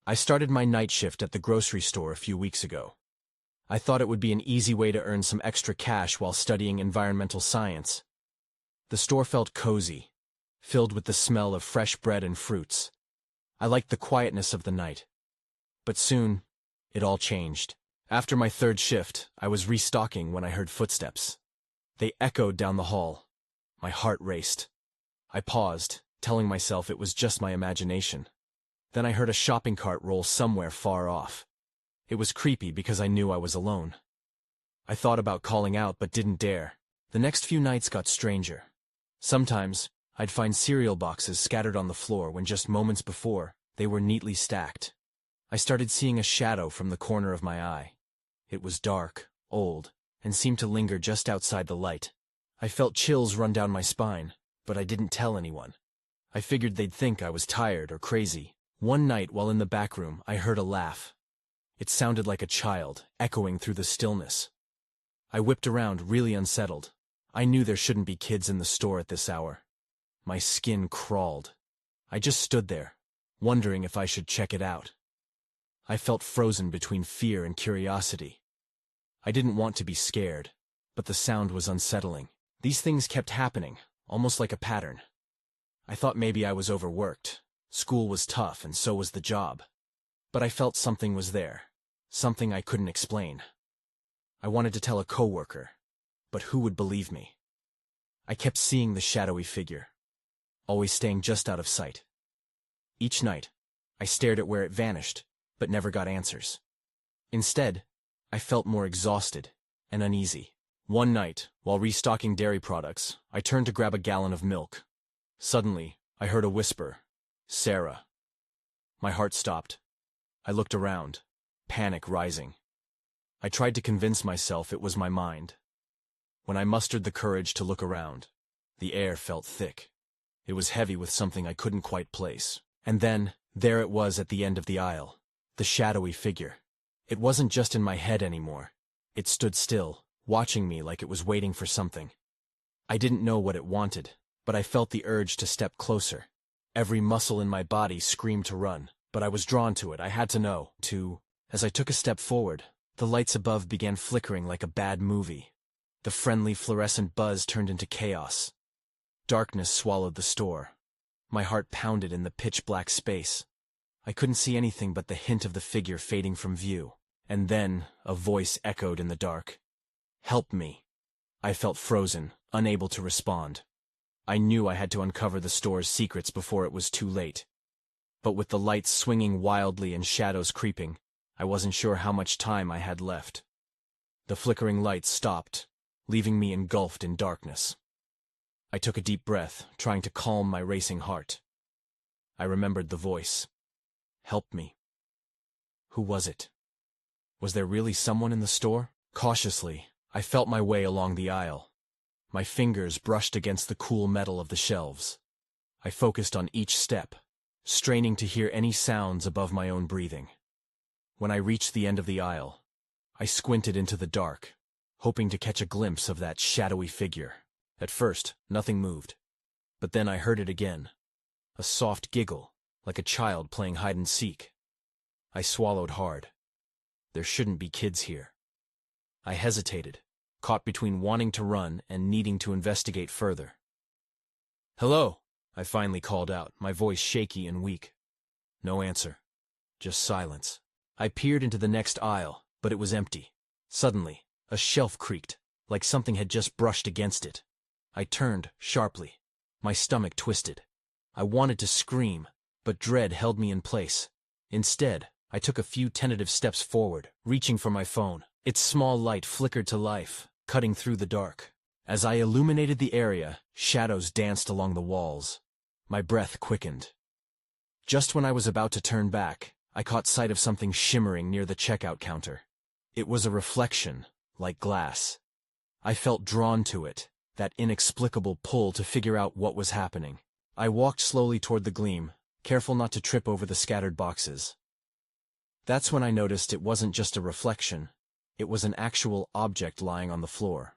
I started my night shift at the grocery store a few weeks ago. I thought it would be an easy way to earn some extra cash while studying environmental science. The store felt cozy, filled with the smell of fresh bread and fruits. I liked the quietness of the night. But soon, it all changed. After my third shift, I was restocking when I heard footsteps. They echoed down the hall. My heart raced. I paused, telling myself it was just my imagination. Then I heard a shopping cart roll somewhere far off. It was creepy because I knew I was alone. I thought about calling out but didn't dare. The next few nights got stranger. Sometimes, I'd find cereal boxes scattered on the floor when just moments before, they were neatly stacked. I started seeing a shadow from the corner of my eye. It was dark, old, and seemed to linger just outside the light. I felt chills run down my spine, but I didn't tell anyone. I figured they'd think I was tired or crazy. One night while in the back room, I heard a laugh. It sounded like a child, echoing through the stillness. I whipped around, really unsettled. I knew there shouldn't be kids in the store at this hour. My skin crawled. I just stood there, wondering if I should check it out. I felt frozen between fear and curiosity. I didn't want to be scared, but the sound was unsettling. These things kept happening, almost like a pattern. I thought maybe I was overworked. School was tough, and so was the job. But I felt something was there, something I couldn't explain. I wanted to tell a coworker, but who would believe me? I kept seeing the shadowy figure, always staying just out of sight. Each night, I stared at where it vanished, but never got answers. Instead, I felt more exhausted and uneasy. One night, while restocking dairy products, I turned to grab a gallon of milk. Suddenly, I heard a whisper, "Sarah." My heart stopped. I looked around, panic rising. I tried to convince myself it was my mind. When I mustered the courage to look around, the air felt thick. It was heavy with something I couldn't quite place. And then, there it was at the end of the aisle, the shadowy figure. It wasn't just in my head anymore. It stood still, watching me like it was waiting for something. I didn't know what it wanted, but I felt the urge to step closer. Every muscle in my body screamed to run, but I was drawn to it. I had to know. As I took a step forward, the lights above began flickering like a bad movie. The friendly fluorescent buzz turned into chaos. Darkness swallowed the store. My heart pounded in the pitch-black space. I couldn't see anything but the hint of the figure fading from view. And then, a voice echoed in the dark. "Help me." I felt frozen, unable to respond. I knew I had to uncover the store's secrets before it was too late. But with the lights swinging wildly and shadows creeping, I wasn't sure how much time I had left. The flickering lights stopped, leaving me engulfed in darkness. I took a deep breath, trying to calm my racing heart. I remembered the voice. "Help me." Who was it? Was there really someone in the store? Cautiously, I felt my way along the aisle. My fingers brushed against the cool metal of the shelves. I focused on each step, straining to hear any sounds above my own breathing. When I reached the end of the aisle, I squinted into the dark, hoping to catch a glimpse of that shadowy figure. At first, nothing moved. But then I heard it again. A soft giggle, like a child playing hide-and-seek. I swallowed hard. There shouldn't be kids here. I hesitated, caught between wanting to run and needing to investigate further. "Hello," I finally called out, my voice shaky and weak. No answer. Just silence. I peered into the next aisle, but it was empty. Suddenly, a shelf creaked, like something had just brushed against it. I turned, sharply. My stomach twisted. I wanted to scream, but dread held me in place. Instead, I took a few tentative steps forward, reaching for my phone. Its small light flickered to life, cutting through the dark. As I illuminated the area, shadows danced along the walls. My breath quickened. Just when I was about to turn back, I caught sight of something shimmering near the checkout counter. It was a reflection, like glass. I felt drawn to it, that inexplicable pull to figure out what was happening. I walked slowly toward the gleam, careful not to trip over the scattered boxes. That's when I noticed it wasn't just a reflection. It was an actual object lying on the floor.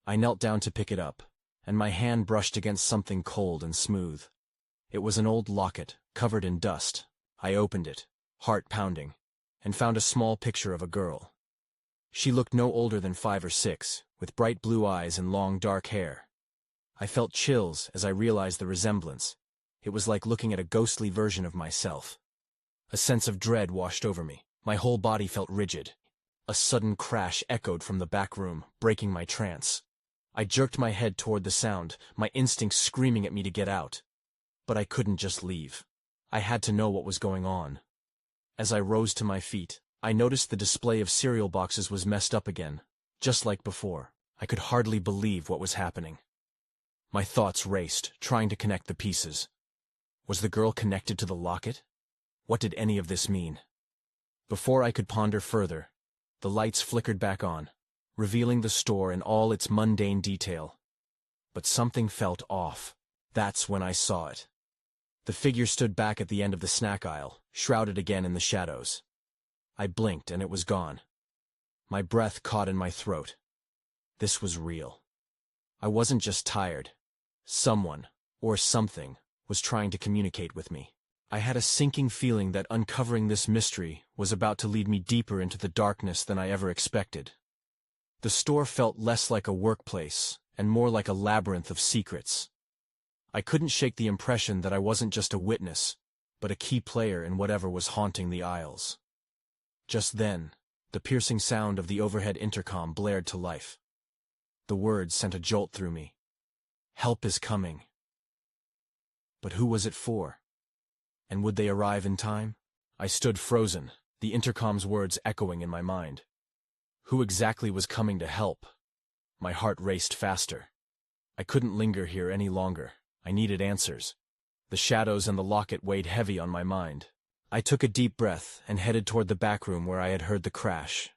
I knelt down to pick it up, and my hand brushed against something cold and smooth. It was an old locket, covered in dust. I opened it, heart pounding, and found a small picture of a girl. She looked no older than 5 or 6, with bright blue eyes and long dark hair. I felt chills as I realized the resemblance. It was like looking at a ghostly version of myself. A sense of dread washed over me. My whole body felt rigid. A sudden crash echoed from the back room, breaking my trance. I jerked my head toward the sound, my instincts screaming at me to get out. But I couldn't just leave. I had to know what was going on. As I rose to my feet, I noticed the display of cereal boxes was messed up again, just like before. I could hardly believe what was happening. My thoughts raced, trying to connect the pieces. Was the girl connected to the locket? What did any of this mean? Before I could ponder further, the lights flickered back on, revealing the store in all its mundane detail. But something felt off. That's when I saw it. The figure stood back at the end of the snack aisle, shrouded again in the shadows. I blinked and it was gone. My breath caught in my throat. This was real. I wasn't just tired. Someone, or something, was trying to communicate with me. I had a sinking feeling that uncovering this mystery was about to lead me deeper into the darkness than I ever expected. The store felt less like a workplace and more like a labyrinth of secrets. I couldn't shake the impression that I wasn't just a witness, but a key player in whatever was haunting the aisles. Just then, the piercing sound of the overhead intercom blared to life. The words sent a jolt through me. Help is coming. But who was it for? And would they arrive in time? I stood frozen, the intercom's words echoing in my mind. Who exactly was coming to help? My heart raced faster. I couldn't linger here any longer. I needed answers. The shadows and the locket weighed heavy on my mind. I took a deep breath and headed toward the back room where I had heard the crash.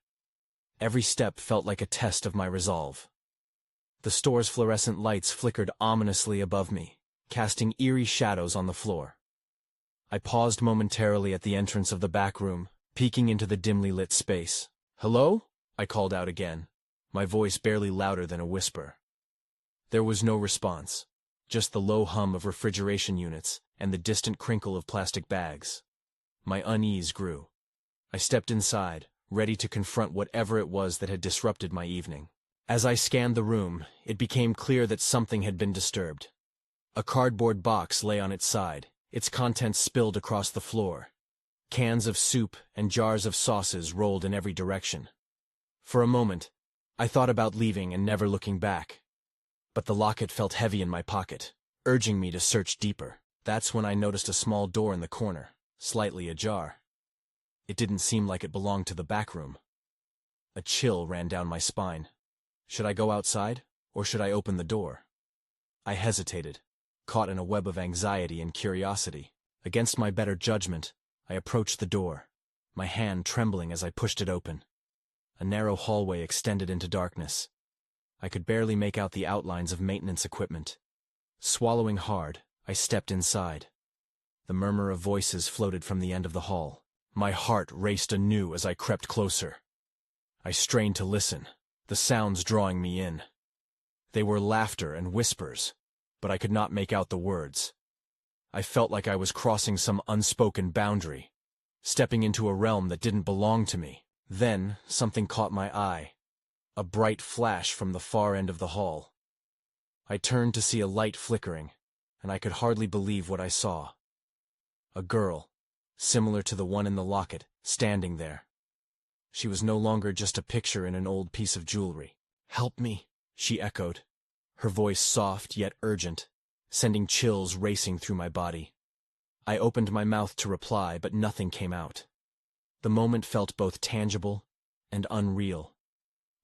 Every step felt like a test of my resolve. The store's fluorescent lights flickered ominously above me, casting eerie shadows on the floor. I paused momentarily at the entrance of the back room, peeking into the dimly lit space. "Hello?" I called out again, my voice barely louder than a whisper. There was no response, just the low hum of refrigeration units and the distant crinkle of plastic bags. My unease grew. I stepped inside, ready to confront whatever it was that had disrupted my evening. As I scanned the room, it became clear that something had been disturbed. A cardboard box lay on its side, its contents spilled across the floor. Cans of soup and jars of sauces rolled in every direction. For a moment, I thought about leaving and never looking back. But the locket felt heavy in my pocket, urging me to search deeper. That's when I noticed a small door in the corner, slightly ajar. It didn't seem like it belonged to the back room. A chill ran down my spine. Should I go outside, or should I open the door? I hesitated, caught in a web of anxiety and curiosity. Against my better judgment, I approached the door, my hand trembling as I pushed it open. A narrow hallway extended into darkness. I could barely make out the outlines of maintenance equipment. Swallowing hard, I stepped inside. The murmur of voices floated from the end of the hall. My heart raced anew as I crept closer. I strained to listen, the sounds drawing me in. They were laughter and whispers, but I could not make out the words. I felt like I was crossing some unspoken boundary, stepping into a realm that didn't belong to me. Then, something caught my eye. A bright flash from the far end of the hall. I turned to see a light flickering, and I could hardly believe what I saw. A girl, similar to the one in the locket, standing there. She was no longer just a picture in an old piece of jewelry. "Help me," she echoed, her voice soft yet urgent, sending chills racing through my body. I opened my mouth to reply, but nothing came out. The moment felt both tangible and unreal.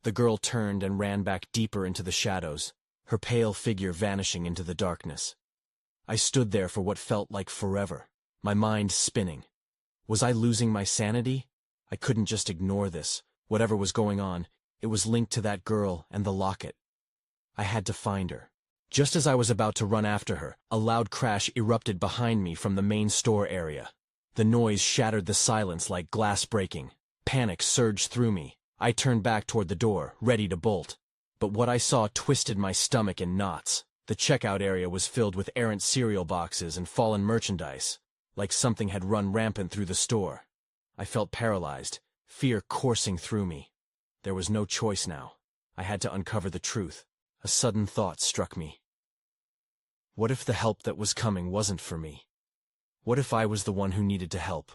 The girl turned and ran back deeper into the shadows, her pale figure vanishing into the darkness. I stood there for what felt like forever, my mind spinning. Was I losing my sanity? I couldn't just ignore this. Whatever was going on, it was linked to that girl and the locket. I had to find her. Just as I was about to run after her, a loud crash erupted behind me from the main store area. The noise shattered the silence like glass breaking. Panic surged through me. I turned back toward the door, ready to bolt. But what I saw twisted my stomach in knots. The checkout area was filled with errant cereal boxes and fallen merchandise, like something had run rampant through the store. I felt paralyzed, fear coursing through me. There was no choice now. I had to uncover the truth. A sudden thought struck me. What if the help that was coming wasn't for me? What if I was the one who needed to help?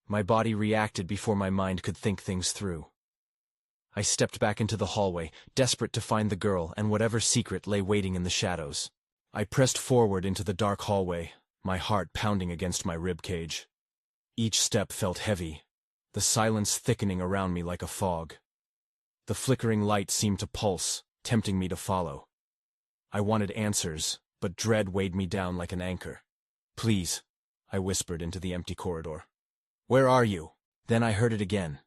My body reacted before my mind could think things through. I stepped back into the hallway, desperate to find the girl and whatever secret lay waiting in the shadows. I pressed forward into the dark hallway, my heart pounding against my ribcage. Each step felt heavy, the silence thickening around me like a fog. The flickering light seemed to pulse, tempting me to follow. I wanted answers, but dread weighed me down like an anchor. "Please," I whispered into the empty corridor. "Where are you?" Then I heard it again.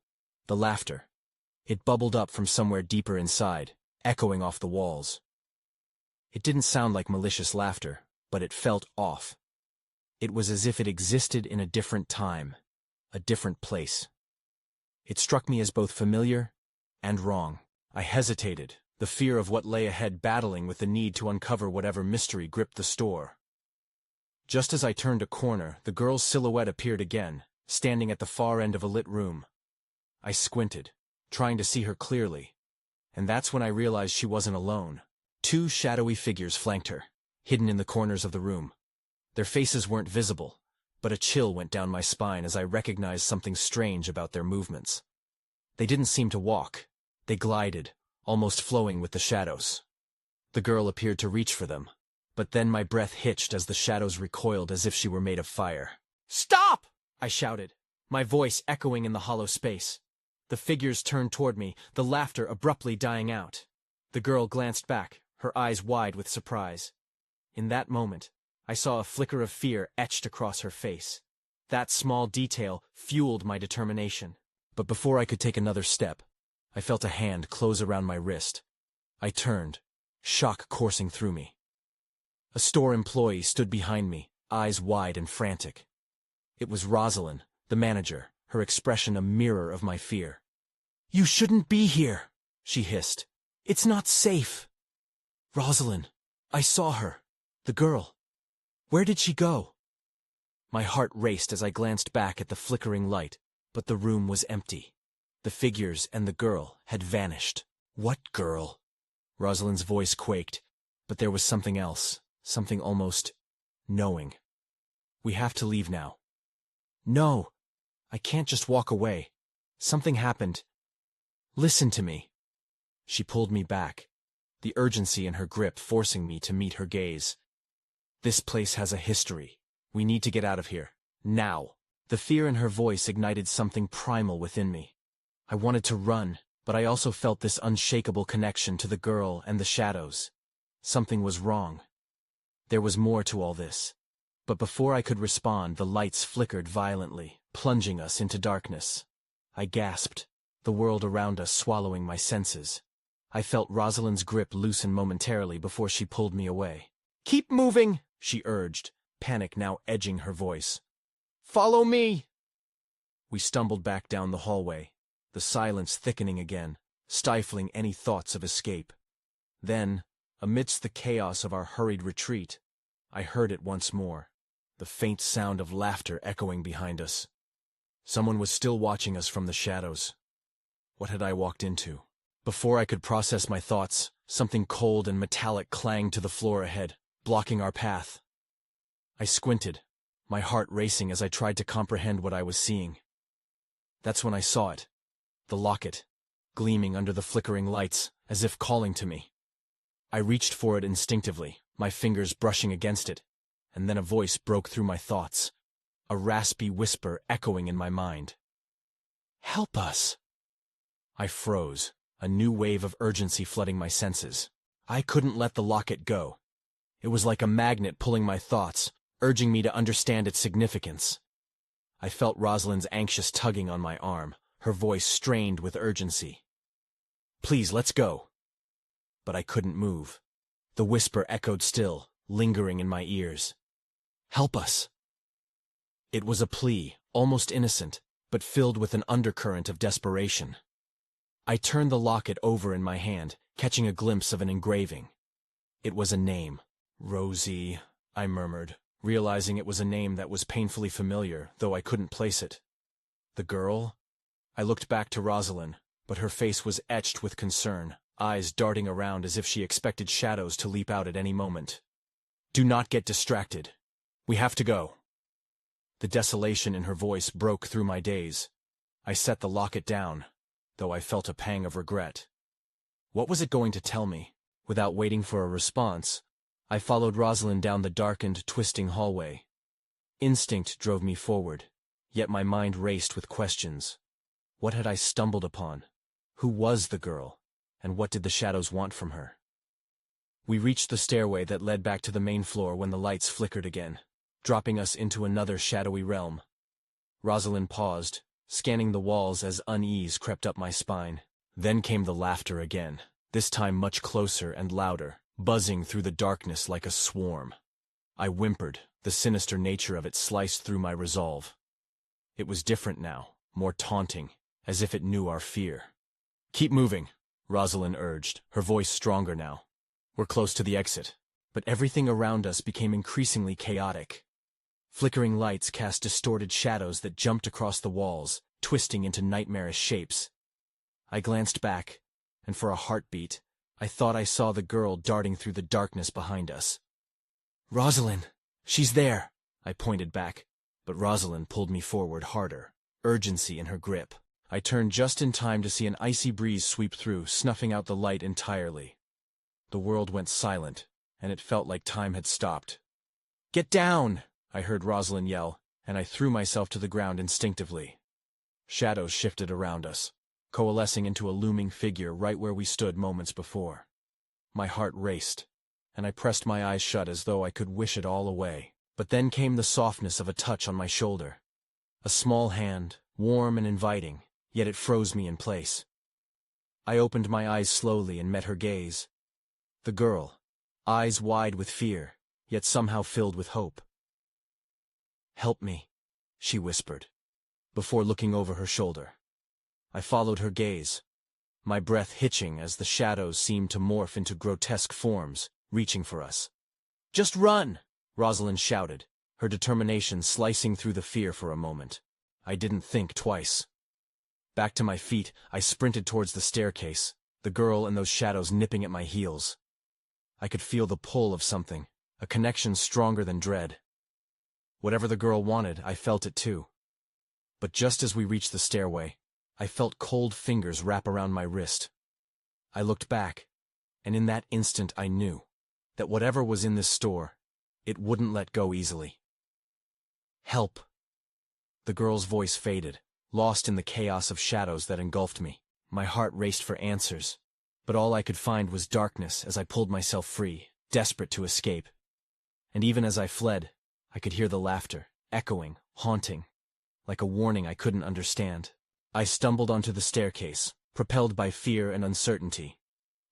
The laughter. It bubbled up from somewhere deeper inside, echoing off the walls. It didn't sound like malicious laughter, but it felt off. It was as if it existed in a different time, a different place. It struck me as both familiar and wrong. I hesitated, the fear of what lay ahead battling with the need to uncover whatever mystery gripped the store. Just as I turned a corner, the girl's silhouette appeared again, standing at the far end of a lit room. I squinted, trying to see her clearly, and that's when I realized she wasn't alone. Two shadowy figures flanked her, hidden in the corners of the room. Their faces weren't visible, but a chill went down my spine as I recognized something strange about their movements. They didn't seem to walk. They glided, almost flowing with the shadows. The girl appeared to reach for them, but then my breath hitched as the shadows recoiled as if she were made of fire. "Stop!" I shouted, my voice echoing in the hollow space. The figures turned toward me, the laughter abruptly dying out. The girl glanced back, her eyes wide with surprise. In that moment, I saw a flicker of fear etched across her face. That small detail fueled my determination. But before I could take another step, I felt a hand close around my wrist. I turned, shock coursing through me. A store employee stood behind me, eyes wide and frantic. It was Rosalind, the manager, her expression a mirror of my fear. "You shouldn't be here," she hissed. "It's not safe." "Rosalind, I saw her. The girl. Where did she go?" My heart raced as I glanced back at the flickering light, but the room was empty. The figures and the girl had vanished. "What girl?" Rosalind's voice quaked, but there was something else, something almost knowing. "We have to leave now." "No, I can't just walk away. Something happened. Listen to me." She pulled me back, the urgency in her grip forcing me to meet her gaze. "This place has a history. We need to get out of here. Now." The fear in her voice ignited something primal within me. I wanted to run, but I also felt this unshakable connection to the girl and the shadows. Something was wrong. There was more to all this. But before I could respond, the lights flickered violently, plunging us into darkness. I gasped, the world around us swallowing my senses. I felt Rosalind's grip loosen momentarily before she pulled me away. "Keep moving," she urged, panic now edging her voice. "Follow me." We stumbled back down the hallway, the silence thickening again, stifling any thoughts of escape. Then, amidst the chaos of our hurried retreat, I heard it once more, the faint sound of laughter echoing behind us. Someone was still watching us from the shadows. What had I walked into? Before I could process my thoughts, something cold and metallic clanged to the floor ahead, blocking our path. I squinted, my heart racing as I tried to comprehend what I was seeing. That's when I saw it, the locket, gleaming under the flickering lights, as if calling to me. I reached for it instinctively, my fingers brushing against it, and then a voice broke through my thoughts, a raspy whisper echoing in my mind. "Help us!" I froze, a new wave of urgency flooding my senses. I couldn't let the locket go. It was like a magnet pulling my thoughts, urging me to understand its significance. I felt Rosalind's anxious tugging on my arm, her voice strained with urgency. "Please, let's go." But I couldn't move. The whisper echoed still, lingering in my ears. "Help us." It was a plea, almost innocent, but filled with an undercurrent of desperation. I turned the locket over in my hand, catching a glimpse of an engraving. It was a name. "Rosie," I murmured, realizing it was a name that was painfully familiar, though I couldn't place it. The girl? I looked back to Rosalind, but her face was etched with concern, eyes darting around as if she expected shadows to leap out at any moment. Do not get distracted. We have to go. The desolation in her voice broke through my daze. I set the locket down, though I felt a pang of regret. What was it going to tell me? Without waiting for a response, I followed Rosalind down the darkened, twisting hallway. Instinct drove me forward, yet my mind raced with questions. What had I stumbled upon? Who was the girl? And what did the shadows want from her? We reached the stairway that led back to the main floor when the lights flickered again, dropping us into another shadowy realm. Rosalind paused, scanning the walls as unease crept up my spine. Then came the laughter again, this time much closer and louder, buzzing through the darkness like a swarm. I whimpered, the sinister nature of it sliced through my resolve. It was different now, more taunting, as if it knew our fear. Keep moving, Rosalind urged, her voice stronger now. We're close to the exit, but everything around us became increasingly chaotic. Flickering lights cast distorted shadows that jumped across the walls, twisting into nightmarish shapes. I glanced back, and for a heartbeat, I thought I saw the girl darting through the darkness behind us. Rosalind! She's there! I pointed back, but Rosalind pulled me forward harder, urgency in her grip. I turned just in time to see an icy breeze sweep through, snuffing out the light entirely. The world went silent, and it felt like time had stopped. Get down! I heard Rosalind yell, and I threw myself to the ground instinctively. Shadows shifted around us, coalescing into a looming figure right where we stood moments before. My heart raced, and I pressed my eyes shut as though I could wish it all away. But then came the softness of a touch on my shoulder. A small hand, warm and inviting, yet it froze me in place. I opened my eyes slowly and met her gaze. The girl, eyes wide with fear, yet somehow filled with hope. Help me, she whispered, before looking over her shoulder. I followed her gaze, my breath hitching as the shadows seemed to morph into grotesque forms, reaching for us. Just run! Rosalind shouted, her determination slicing through the fear for a moment. I didn't think twice. Back to my feet, I sprinted towards the staircase, the girl and those shadows nipping at my heels. I could feel the pull of something, a connection stronger than dread. Whatever the girl wanted, I felt it too. But just as we reached the stairway, I felt cold fingers wrap around my wrist. I looked back, and in that instant I knew that whatever was in this store, it wouldn't let go easily. Help! The girl's voice faded, lost in the chaos of shadows that engulfed me. My heart raced for answers, but all I could find was darkness as I pulled myself free, desperate to escape. And even as I fled, I could hear the laughter, echoing, haunting, like a warning I couldn't understand. I stumbled onto the staircase, propelled by fear and uncertainty.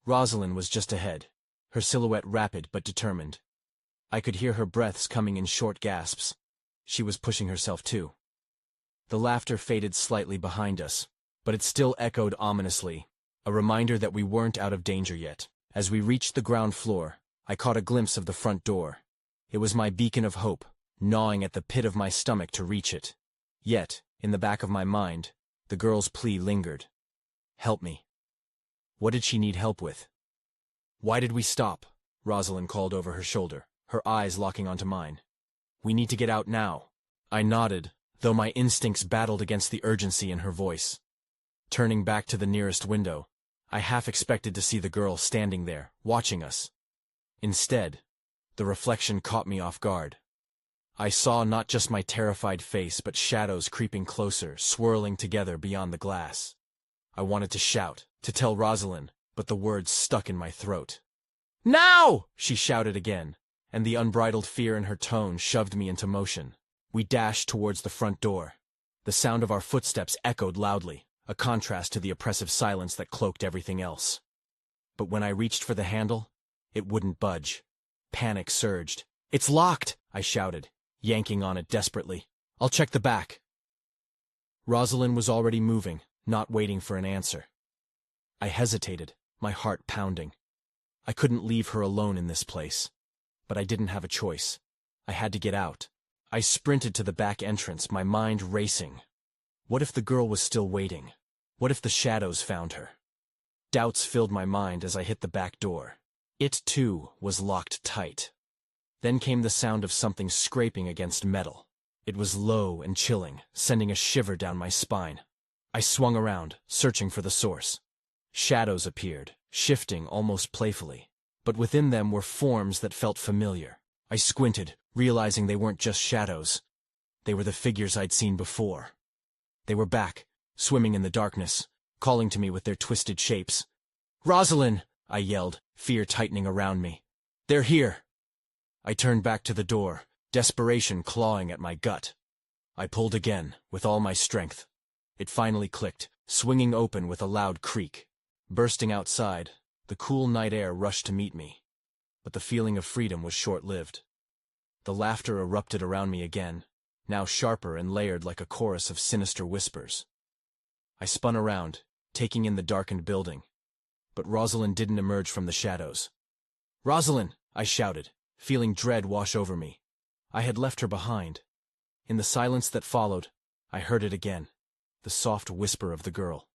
Rosalind was just ahead, her silhouette rapid but determined. I could hear her breaths coming in short gasps. She was pushing herself too. The laughter faded slightly behind us, but it still echoed ominously, a reminder that we weren't out of danger yet. As we reached the ground floor, I caught a glimpse of the front door. It was my beacon of hope, gnawing at the pit of my stomach to reach it. Yet, in the back of my mind, the girl's plea lingered. Help me. What did she need help with? Why did we stop? Rosalind called over her shoulder, her eyes locking onto mine. We need to get out now. I nodded, though my instincts battled against the urgency in her voice. Turning back to the nearest window, I half expected to see the girl standing there, watching us. Instead, the reflection caught me off guard. I saw not just my terrified face, but shadows creeping closer, swirling together beyond the glass. I wanted to shout, to tell Rosalind, but the words stuck in my throat. Now! She shouted again, and the unbridled fear in her tone shoved me into motion. We dashed towards the front door. The sound of our footsteps echoed loudly, a contrast to the oppressive silence that cloaked everything else. But when I reached for the handle, it wouldn't budge. Panic surged. It's locked! I shouted, yanking on it desperately. I'll check the back. Rosalind was already moving, not waiting for an answer. I hesitated, my heart pounding. I couldn't leave her alone in this place. But I didn't have a choice. I had to get out. I sprinted to the back entrance, my mind racing. What if the girl was still waiting? What if the shadows found her? Doubts filled my mind as I hit the back door. It, too, was locked tight. Then came the sound of something scraping against metal. It was low and chilling, sending a shiver down my spine. I swung around, searching for the source. Shadows appeared, shifting almost playfully. But within them were forms that felt familiar. I squinted, realizing they weren't just shadows. They were the figures I'd seen before. They were back, swimming in the darkness, calling to me with their twisted shapes. "Rosalind!" I yelled, fear tightening around me. "They're here!" I turned back to the door, desperation clawing at my gut. I pulled again, with all my strength. It finally clicked, swinging open with a loud creak. Bursting outside, the cool night air rushed to meet me. But the feeling of freedom was short-lived. The laughter erupted around me again, now sharper and layered like a chorus of sinister whispers. I spun around, taking in the darkened building. But Rosalind didn't emerge from the shadows. "Rosalind!" I shouted, feeling dread wash over me. I had left her behind. In the silence that followed, I heard it again, the soft whisper of the girl.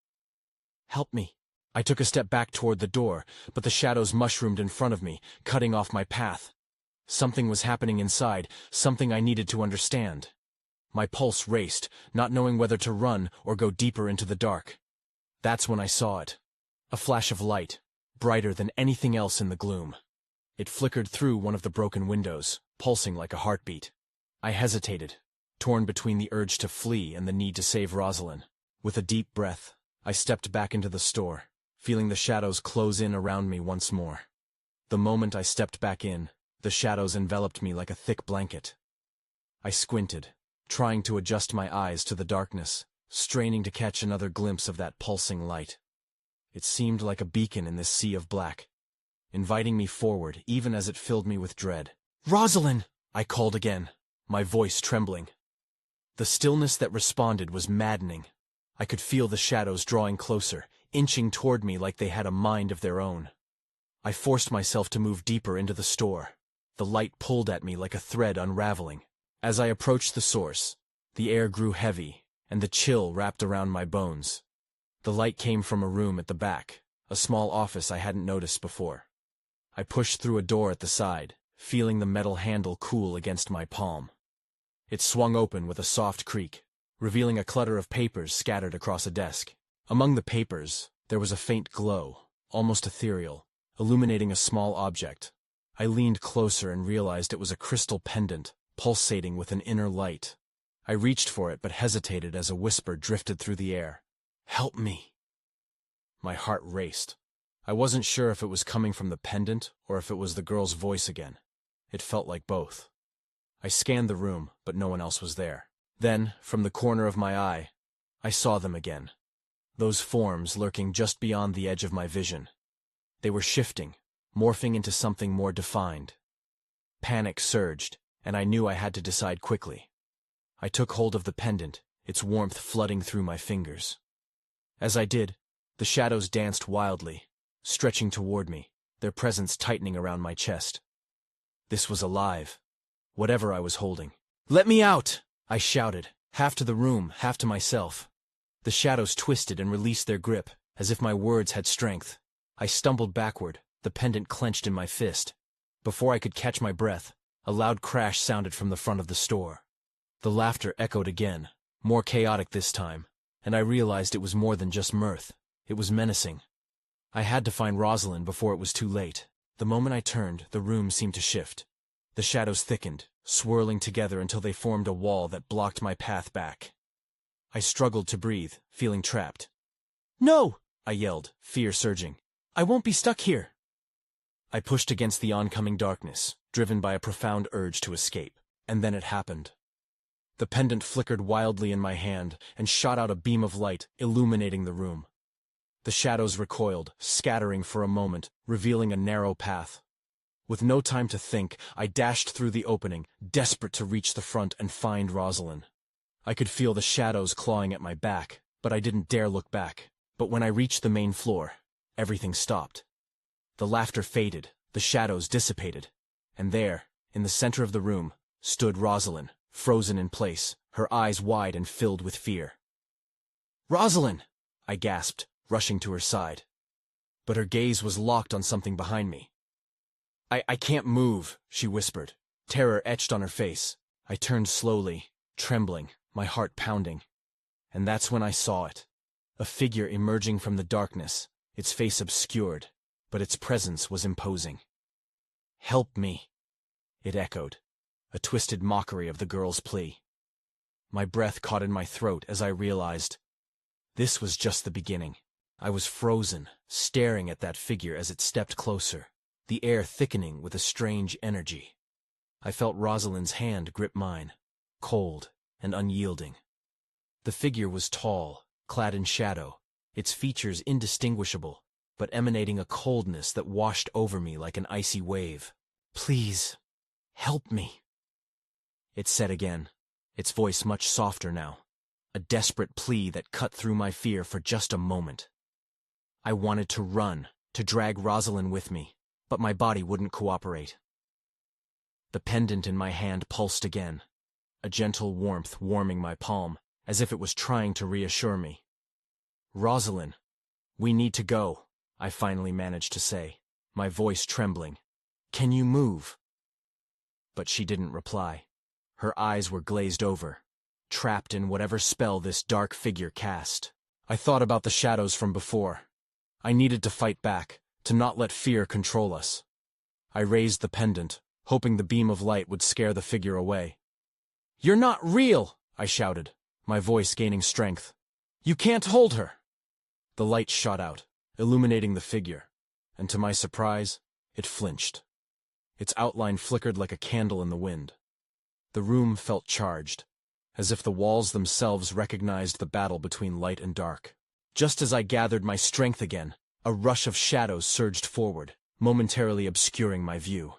"Help me." I took a step back toward the door, but the shadows mushroomed in front of me, cutting off my path. Something was happening inside, something I needed to understand. My pulse raced, not knowing whether to run or go deeper into the dark. That's when I saw it. A flash of light, brighter than anything else in the gloom. It flickered through one of the broken windows, pulsing like a heartbeat. I hesitated, torn between the urge to flee and the need to save Rosalind. With a deep breath, I stepped back into the store, feeling the shadows close in around me once more. The moment I stepped back in, the shadows enveloped me like a thick blanket. I squinted, trying to adjust my eyes to the darkness, straining to catch another glimpse of that pulsing light. It seemed like a beacon in this sea of black, inviting me forward even as it filled me with dread. "Rosalind!" I called again, my voice trembling. The stillness that responded was maddening. I could feel the shadows drawing closer, inching toward me like they had a mind of their own. I forced myself to move deeper into the store. The light pulled at me like a thread unraveling. As I approached the source, the air grew heavy, and the chill wrapped around my bones. The light came from a room at the back, a small office I hadn't noticed before. I pushed through a door at the side, feeling the metal handle cool against my palm. It swung open with a soft creak, revealing a clutter of papers scattered across a desk. Among the papers, there was a faint glow, almost ethereal, illuminating a small object. I leaned closer and realized it was a crystal pendant, pulsating with an inner light. I reached for it but hesitated as a whisper drifted through the air. "Help me." My heart raced. I wasn't sure if it was coming from the pendant or if it was the girl's voice again. It felt like both. I scanned the room, but no one else was there. Then, from the corner of my eye, I saw them again. Those forms lurking just beyond the edge of my vision. They were shifting, morphing into something more defined. Panic surged, and I knew I had to decide quickly. I took hold of the pendant, its warmth flooding through my fingers. As I did, the shadows danced wildly, stretching toward me, their presence tightening around my chest. This was alive, whatever I was holding. "Let me out!" I shouted, half to the room, half to myself. The shadows twisted and released their grip, as if my words had strength. I stumbled backward, the pendant clenched in my fist. Before I could catch my breath, a loud crash sounded from the front of the store. The laughter echoed again, more chaotic this time, and I realized it was more than just mirth. It was menacing. I had to find Rosalind before it was too late. The moment I turned, the room seemed to shift. The shadows thickened, swirling together until they formed a wall that blocked my path back. I struggled to breathe, feeling trapped. "No!" I yelled, fear surging. "I won't be stuck here." I pushed against the oncoming darkness, driven by a profound urge to escape. And then it happened. The pendant flickered wildly in my hand and shot out a beam of light, illuminating the room. The shadows recoiled, scattering for a moment, revealing a narrow path. With no time to think, I dashed through the opening, desperate to reach the front and find Rosalind. I could feel the shadows clawing at my back, but I didn't dare look back. But when I reached the main floor, everything stopped. The laughter faded, the shadows dissipated, and there, in the center of the room, stood Rosalind, frozen in place, her eyes wide and filled with fear. "Rosalind!" I gasped, rushing to her side. But her gaze was locked on something behind me. I can't move," she whispered. Terror etched on her face. I turned slowly, trembling, my heart pounding. And that's when I saw it. A figure emerging from the darkness, its face obscured, but its presence was imposing. "Help me," it echoed, a twisted mockery of the girl's plea. My breath caught in my throat as I realized this was just the beginning. I was frozen, staring at that figure as it stepped closer, the air thickening with a strange energy. I felt Rosalind's hand grip mine, cold and unyielding. The figure was tall, clad in shadow, its features indistinguishable, but emanating a coldness that washed over me like an icy wave. "Please, help me," it said again, its voice much softer now, a desperate plea that cut through my fear for just a moment. I wanted to run, to drag Rosalind with me, but my body wouldn't cooperate. The pendant in my hand pulsed again, a gentle warmth warming my palm, as if it was trying to reassure me. "Rosalind, we need to go," I finally managed to say, my voice trembling. "Can you move?" But she didn't reply. Her eyes were glazed over, trapped in whatever spell this dark figure cast. I thought about the shadows from before. I needed to fight back, to not let fear control us. I raised the pendant, hoping the beam of light would scare the figure away. "You're not real!" I shouted, my voice gaining strength. "You can't hold her!" The light shot out, illuminating the figure, and to my surprise, it flinched. Its outline flickered like a candle in the wind. The room felt charged, as if the walls themselves recognized the battle between light and dark. Just as I gathered my strength again, a rush of shadows surged forward, momentarily obscuring my view.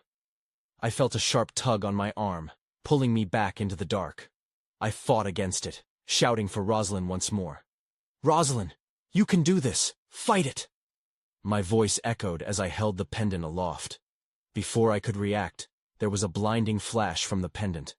I felt a sharp tug on my arm, pulling me back into the dark. I fought against it, shouting for Rosalind once more. "Rosalind, you can do this! Fight it!" My voice echoed as I held the pendant aloft. Before I could react, there was a blinding flash from the pendant.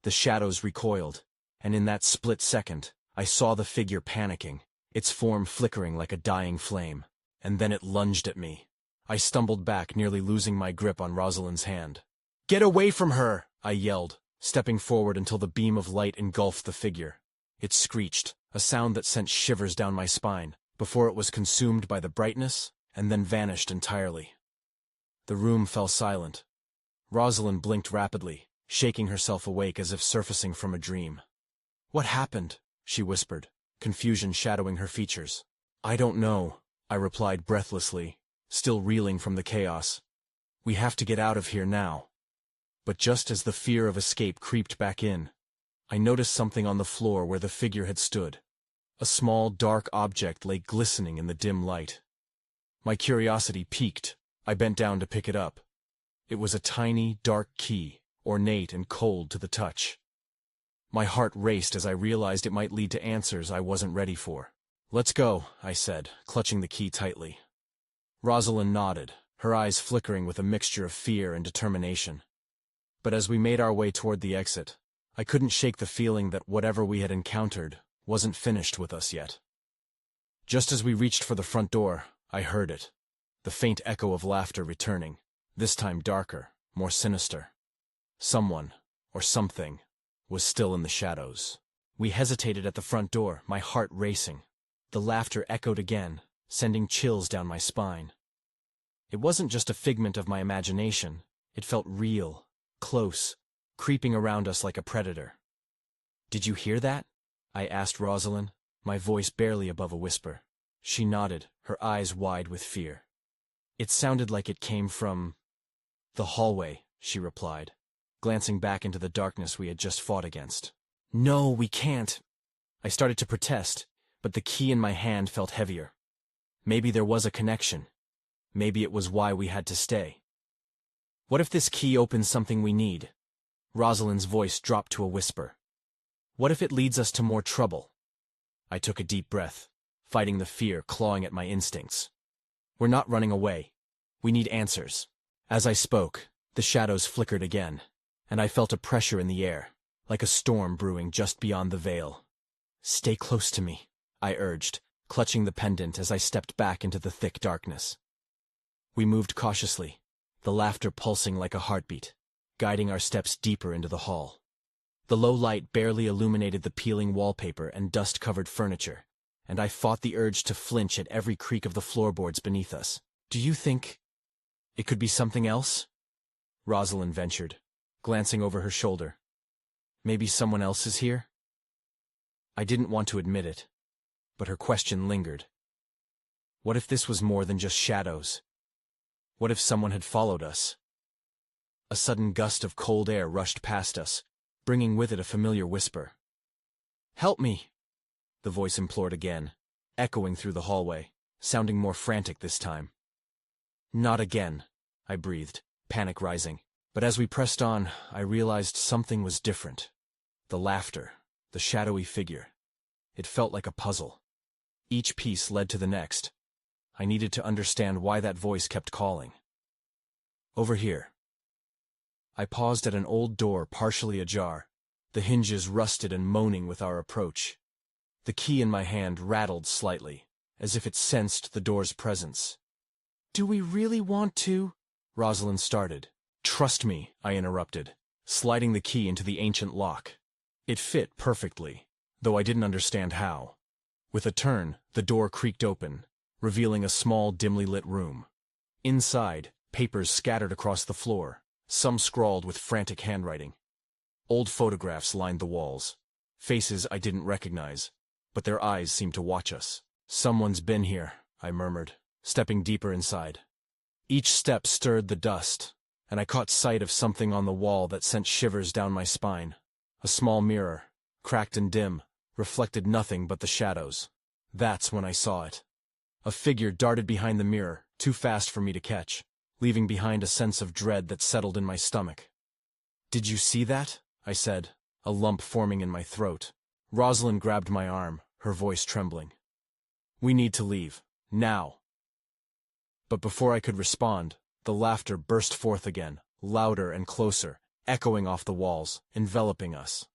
The shadows recoiled, and in that split second, I saw the figure panicking, its form flickering like a dying flame. And then it lunged at me. I stumbled back, nearly losing my grip on Rosalind's hand. "Get away from her!" I yelled, stepping forward until the beam of light engulfed the figure. It screeched, a sound that sent shivers down my spine, before it was consumed by the brightness, and then vanished entirely. The room fell silent. Rosalind blinked rapidly, shaking herself awake as if surfacing from a dream. "What happened?" she whispered, confusion shadowing her features. "I don't know," I replied breathlessly, still reeling from the chaos. "We have to get out of here now." But just as the fear of escape creeped back in, I noticed something on the floor where the figure had stood. A small, dark object lay glistening in the dim light. My curiosity piqued. I bent down to pick it up. It was a tiny, dark key, ornate and cold to the touch. My heart raced as I realized it might lead to answers I wasn't ready for. "Let's go," I said, clutching the key tightly. Rosalind nodded, her eyes flickering with a mixture of fear and determination. But as we made our way toward the exit, I couldn't shake the feeling that whatever we had encountered wasn't finished with us yet. Just as we reached for the front door, I heard it, the faint echo of laughter returning, this time darker, more sinister. Someone, or something, was still in the shadows. We hesitated at the front door, my heart racing. The laughter echoed again, sending chills down my spine. It wasn't just a figment of my imagination, it felt real, close, creeping around us like a predator. "Did you hear that?" I asked Rosalind, my voice barely above a whisper. She nodded, her eyes wide with fear. "It sounded like it came from the hallway," she replied, glancing back into the darkness we had just fought against. "No, we can't." I started to protest, but the key in my hand felt heavier. Maybe there was a connection. Maybe it was why we had to stay. "What if this key opens something we need?" Rosalind's voice dropped to a whisper. "What if it leads us to more trouble?" I took a deep breath, fighting the fear clawing at my instincts. "We're not running away. We need answers." As I spoke, the shadows flickered again, and I felt a pressure in the air, like a storm brewing just beyond the veil. "Stay close to me," I urged, clutching the pendant as I stepped back into the thick darkness. We moved cautiously, the laughter pulsing like a heartbeat, guiding our steps deeper into the hall. The low light barely illuminated the peeling wallpaper and dust-covered furniture, and I fought the urge to flinch at every creak of the floorboards beneath us. "Do you think it could be something else?" Rosalind ventured, glancing over her shoulder. "Maybe someone else is here?" I didn't want to admit it, but her question lingered. What if this was more than just shadows? What if someone had followed us? A sudden gust of cold air rushed past us, bringing with it a familiar whisper. "Help me!" the voice implored again, echoing through the hallway, sounding more frantic this time. "Not again," I breathed, panic rising. But as we pressed on, I realized something was different. The laughter, the shadowy figure. It felt like a puzzle. Each piece led to the next. I needed to understand why that voice kept calling. "Over here." I paused at an old door partially ajar, the hinges rusted and moaning with our approach. The key in my hand rattled slightly, as if it sensed the door's presence. "Do we really want to?" Rosalind started. "Trust me," I interrupted, sliding the key into the ancient lock. It fit perfectly, though I didn't understand how. With a turn, the door creaked open, revealing a small, dimly lit room. Inside, papers scattered across the floor, some scrawled with frantic handwriting. Old photographs lined the walls, faces I didn't recognize, but their eyes seemed to watch us. "Someone's been here," I murmured, stepping deeper inside. Each step stirred the dust, and I caught sight of something on the wall that sent shivers down my spine. A small mirror, cracked and dim, reflected nothing but the shadows. That's when I saw it. A figure darted behind the mirror, too fast for me to catch, leaving behind a sense of dread that settled in my stomach. "Did you see that?" I said, a lump forming in my throat. Rosalind grabbed my arm, her voice trembling. "We need to leave. Now." But before I could respond, the laughter burst forth again, louder and closer, echoing off the walls, enveloping us.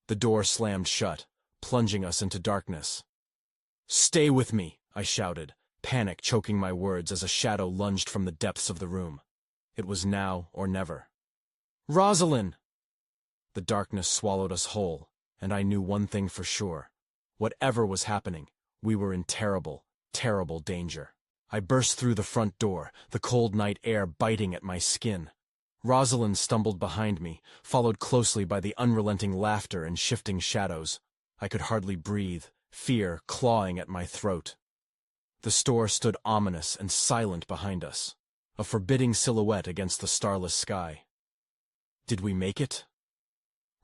The door slammed shut, plunging us into darkness. "Stay with me," I shouted, panic choking my words as a shadow lunged from the depths of the room. It was now or never. "Rosalind!" The darkness swallowed us whole, and I knew one thing for sure. Whatever was happening, we were in terrible, terrible danger. I burst through the front door, the cold night air biting at my skin. Rosalind stumbled behind me, followed closely by the unrelenting laughter and shifting shadows. I could hardly breathe, fear clawing at my throat. The store stood ominous and silent behind us, a forbidding silhouette against the starless sky. Did we make it?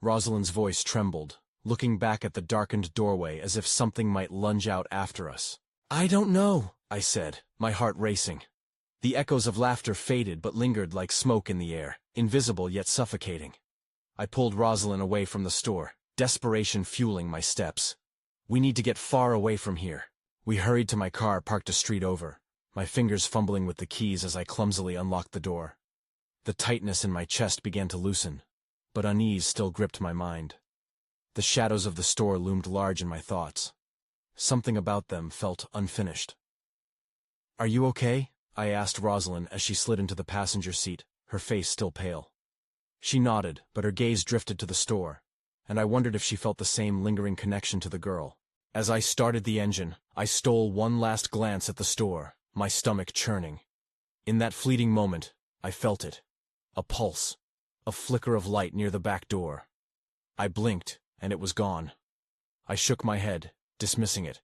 Rosalind's voice trembled, looking back at the darkened doorway as if something might lunge out after us. "I don't know," I said, my heart racing. The echoes of laughter faded but lingered like smoke in the air, invisible yet suffocating. I pulled Rosalind away from the store, desperation fueling my steps. "We need to get far away from here." We hurried to my car parked a street over, my fingers fumbling with the keys as I clumsily unlocked the door. The tightness in my chest began to loosen, but unease still gripped my mind. The shadows of the store loomed large in my thoughts. Something about them felt unfinished. "Are you okay?" I asked Rosalind as she slid into the passenger seat, her face still pale. She nodded, but her gaze drifted to the store, and I wondered if she felt the same lingering connection to the girl. As I started the engine, I stole one last glance at the store, my stomach churning. In that fleeting moment, I felt it. A pulse. A flicker of light near the back door. I blinked, and it was gone. I shook my head, dismissing it.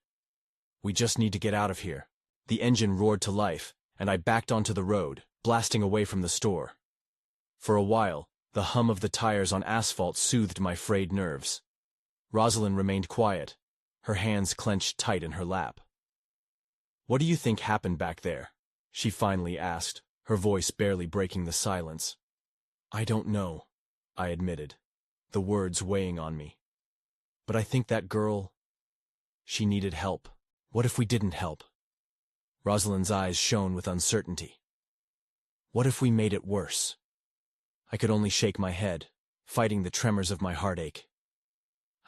We just need to get out of here. The engine roared to life, and I backed onto the road, blasting away from the store. For a while, the hum of the tires on asphalt soothed my frayed nerves. Rosalind remained quiet, her hands clenched tight in her lap. "What do you think happened back there?" she finally asked, her voice barely breaking the silence. "I don't know," I admitted, the words weighing on me. "But I think that girl, she needed help. What if we didn't help?" Rosalind's eyes shone with uncertainty. "What if we made it worse?" I could only shake my head, fighting the tremors of my heartache.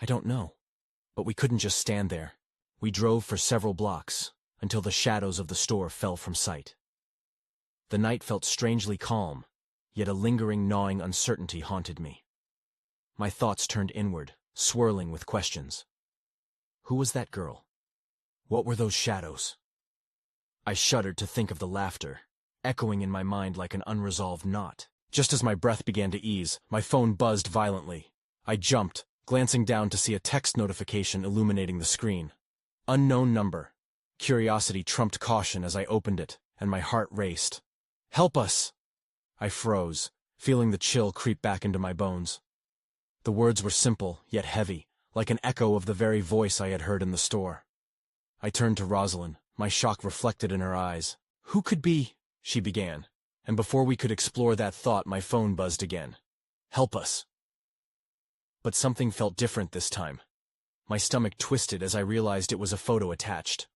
"I don't know. But we couldn't just stand there. We drove for several blocks, until the shadows of the store fell from sight. The night felt strangely calm, yet a lingering, gnawing uncertainty haunted me. My thoughts turned inward, swirling with questions. Who was that girl? What were those shadows? I shuddered to think of the laughter, echoing in my mind like an unresolved knot. Just as my breath began to ease, my phone buzzed violently. I jumped, glancing down to see a text notification illuminating the screen. Unknown number. Curiosity trumped caution as I opened it, and my heart raced. Help us! I froze, feeling the chill creep back into my bones. The words were simple, yet heavy, like an echo of the very voice I had heard in the store. I turned to Rosalind, my shock reflected in her eyes. Who could be? She began, and before we could explore that thought, my phone buzzed again. Help us! But something felt different this time. My stomach twisted as I realized it was a photo attached.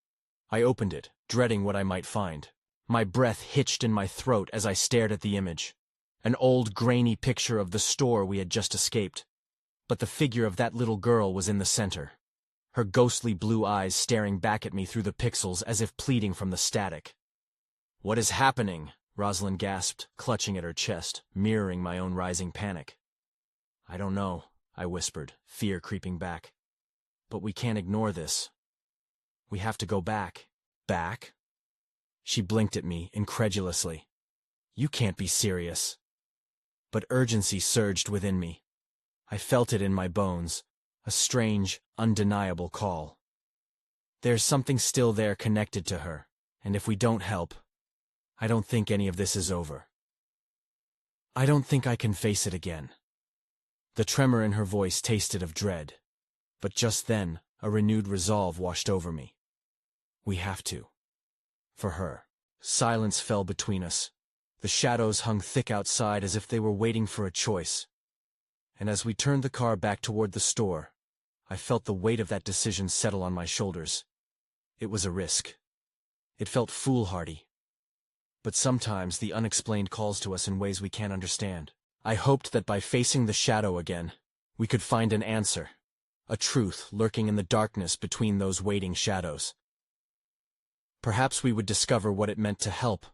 I opened it, dreading what I might find. My breath hitched in my throat as I stared at the image. An old, grainy picture of the store we had just escaped. But the figure of that little girl was in the center, her ghostly blue eyes staring back at me through the pixels as if pleading from the static. What is happening? Rosalind gasped, clutching at her chest, mirroring my own rising panic. I don't know, I whispered, fear creeping back. But we can't ignore this. We have to go back. Back? She blinked at me, incredulously. You can't be serious. But urgency surged within me. I felt it in my bones, a strange, undeniable call. There's something still there connected to her, and if we don't help, I don't think any of this is over. I don't think I can face it again. The tremor in her voice tasted of dread, but just then, a renewed resolve washed over me. We have to. For her. Silence fell between us. The shadows hung thick outside as if they were waiting for a choice. And as we turned the car back toward the store, I felt the weight of that decision settle on my shoulders. It was a risk. It felt foolhardy. But sometimes the unexplained calls to us in ways we can't understand. I hoped that by facing the shadow again, we could find an answer, a truth lurking in the darkness between those waiting shadows. Perhaps we would discover what it meant to help,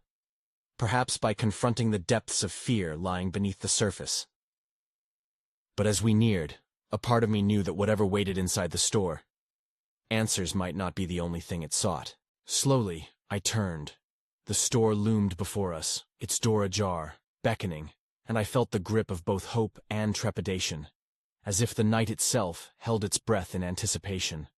perhaps by confronting the depths of fear lying beneath the surface. But as we neared, a part of me knew that whatever waited inside the store, answers might not be the only thing it sought. Slowly, I turned. The store loomed before us, its door ajar, beckoning, and I felt the grip of both hope and trepidation, as if the night itself held its breath in anticipation.